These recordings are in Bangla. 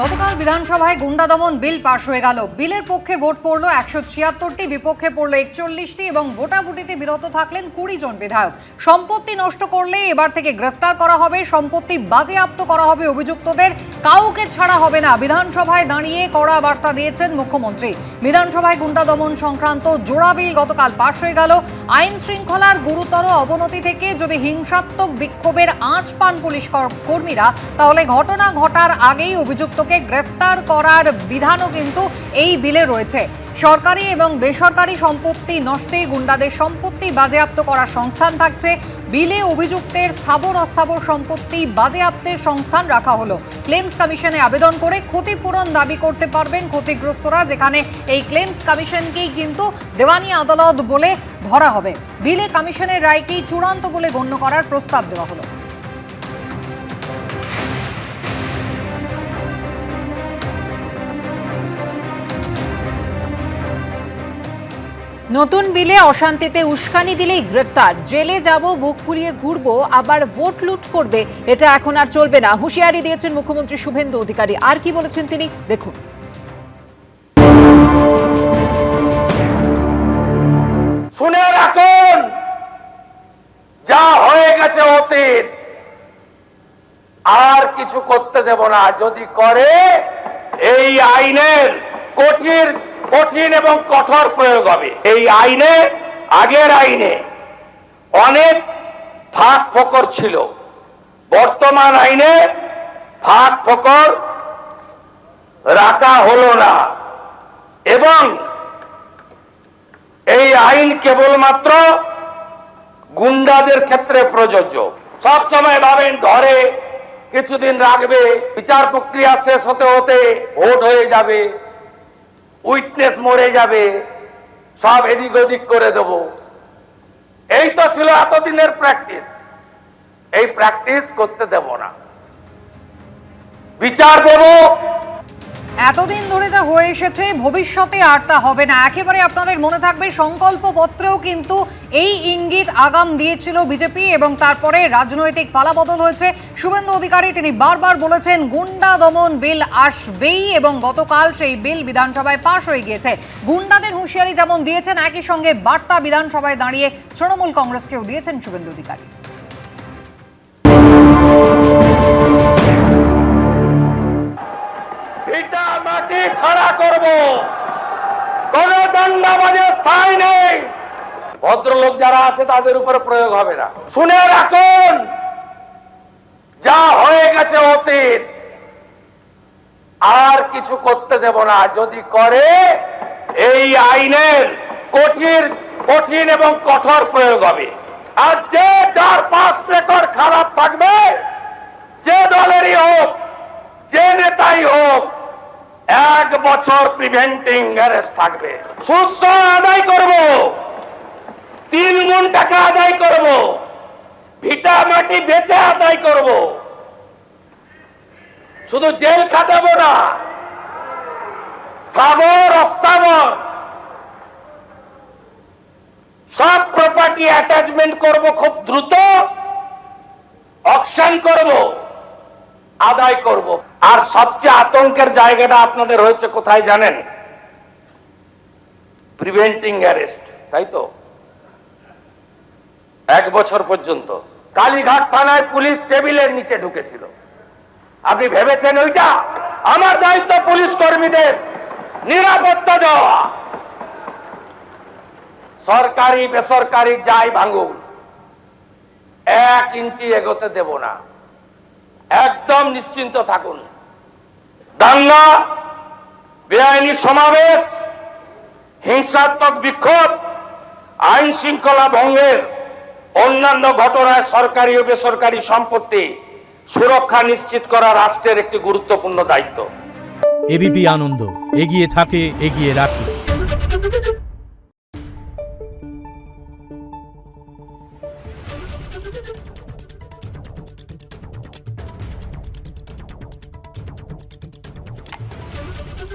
গতকাল বিধানসভায় গুন্ডা দমন বিল পাশ হয়ে গেল। বিলের পক্ষে ভোট পড়ল 176টি, বিপক্ষে পড়ল 41টি এবং ভোটাভুটিতে বিরত থাকলেন 20 জন বিধায়ক। সম্পত্তি নষ্ট করলে এবার থেকে গ্রেফতার করা হবে, সম্পত্তি বাজেয়াপ্ত করা হবে অভিযুক্তদের, কাউকে ছাড়া হবে না। বিধানসভায় দাঁড়িয়ে কড়া বার্তা দিয়েছেন মুখ্যমন্ত্রী। বিধানসভায় গুন্ডা দমন সংক্রান্ত জোড়া বিল গতকাল পাশ হয়ে গেল। আইন শৃঙ্খলার গুরুতর অবনতি থেকে যদি হিংসাত্মক বিক্ষোভের আঁচ পান পুলিশ কর্মীরা, তাহলে ঘটনা ঘটার আগেই অভিযুক্তকে গ্রেফতার করার বিধানও কিন্তু এই বিলে রয়েছে। সরকারি এবং বেসরকারি সম্পত্তি নষ্টে গুন্ডাদের সম্পত্তি বাজেয়াপ্ত করার সংস্থান থাকছে। বিলে অভিযুক্তের স্থাবর অস্থাবর সম্পত্তি বাজেয়াপ্তের সংস্থান রাখা হলো। ক্লেমস কমিশনে আবেদন করে ক্ষতিপূরণ দাবি করতে পারবেন ক্ষতিগ্রস্তরা, যেখানে এই ক্লেমস কমিশনকেই কিন্তু দেওয়ানি আদালত বলে ধরা হবে। বিলে কমিশনের রায়কেই চূড়ান্ত বলে গণ্য করার প্রস্তাব দেওয়া হলো। নতুন বিলে অশান্তিতে উস্কানি দিলেই গ্রেফতার, জেলে যাব বুক ফুলিয়ে ঘুরবো, আবার ভোট লুট করবে, এটা এখন আর চলবে না, হুঁশিয়ারি দিয়েছেন মুখ্যমন্ত্রী শুভেন্দু অধিকারী। আর কি বলেছেন তিনি, দেখুন। শুনে রাখুন, যা হয়ে গেছে অতীত, আর কিছু করতে দেব না। যদি করে এই আইনের কঠিন এবং কঠোর প্রয়োগ হবে। এই আইনে, আগের আইনে অনেক ফাঁক ফোকর ছিল, বর্তমান আইনে ফাঁক ফোকর রাখা হলো না এবং এই আইন কেবলমাত্র গুন্ডাদের ক্ষেত্রে প্রযোজ্য। সব সময় ভাবেন ধরে কিছুদিন রাখবে, বিচার প্রক্রিয়া শেষ হতে হতে ভোট হয়ে যাবে, উইটনেস মরে যাবে, সব এদিক ওদিক করে দেব। এই তো ছিল এতদিনের প্র্যাকটিস। এই প্র্যাকটিস করতে দেব না, বিচার দেব। এতদিন ধরে যা হয়ে এসেছে ভবিষ্যতে আর তা হবে না। একেবারে আপনাদের মনে থাকবে সংকল্পপত্রেও কিন্তু এই ইঙ্গিত আগাম দিয়েছিল বিজেপি এবং তারপরে রাজনৈতিক পালাবদল হয়েছে। শুভেন্দু অধিকারী তিনি বারবার বলেছেন গুন্ডা দমন বিল আসবেই এবং গতকাল সেই বিল বিধানসভায় পাশ হয়ে গিয়েছে। গুন্ডাদের হুঁশিয়ারি যেমন দিয়েছেন, একই সঙ্গে বার্তা বিধানসভায় দাঁড়িয়ে তৃণমূল কংগ্রেসকেও দিয়েছেন শুভেন্দু অধিকারী। মাটি ছাড়া করব, কোন দাঙ্গাবাজের স্থায়ী নেই। ভদ্রলোক যারা আছে তাদের উপরে প্রয়োগ হবে না। শুনে রাখুন, যা হয়ে গেছে অতীত, আর কিছু করতে দেব না। যদি করে এই আইনের কঠিন এবং কঠোর প্রয়োগ হবে। আর যে যার পাস রেকর্ড খারাপ থাকবে, যে দলেরই হোক, যে নেতাই হোক, 1 বছর প্রিভেন্টিং অ্যারেস্ট থাকবে। সুদ আদায় করব, 3 গুণ টাকা আদায় করব, ভিটা মাটি বেচে আদায় করব। শুধু জেল খাটাবো না, স্থাবর অস্থাবর সব প্রপার্টি অ্যাটাচমেন্ট করব, খুব দ্রুত অকশন করব, আদায় করব। আর সবচেয়ে আতঙ্কের জায়গাটা আপনাদের হয়েছে কোথায় জানেন? প্রিভেন্টিং অ্যারেস্ট, তাই তো? 1 বছর পর্যন্ত কালীঘাট থানায় পুলিশ টেবিলের নিচে ঢুকেছিল। আপনি ভেবেছেন ওইটা আমার দায়িত্ব? পুলিশ কর্মীদের নিরাপত্তা দেওয়া। সরকারি বেসরকারি যাই ভাঙুন, 1 ইঞ্চি এগোতে দেব না। একদম নিশ্চিন্ত থাকুন। দাঙ্গা, বেআইনি সমাবেশ, হিংসাত্মক বিক্ষোভ, আইন শৃঙ্খলা ভঙ্গের অন্যান্য ঘটনায় সরকারি ও বেসরকারি সম্পত্তি সুরক্ষা নিশ্চিত করা রাষ্ট্রের একটি গুরুত্বপূর্ণ দায়িত্ব। এবিপি আনন্দ, এগিয়ে থাকে, এগিয়ে রাখে।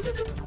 Thank you.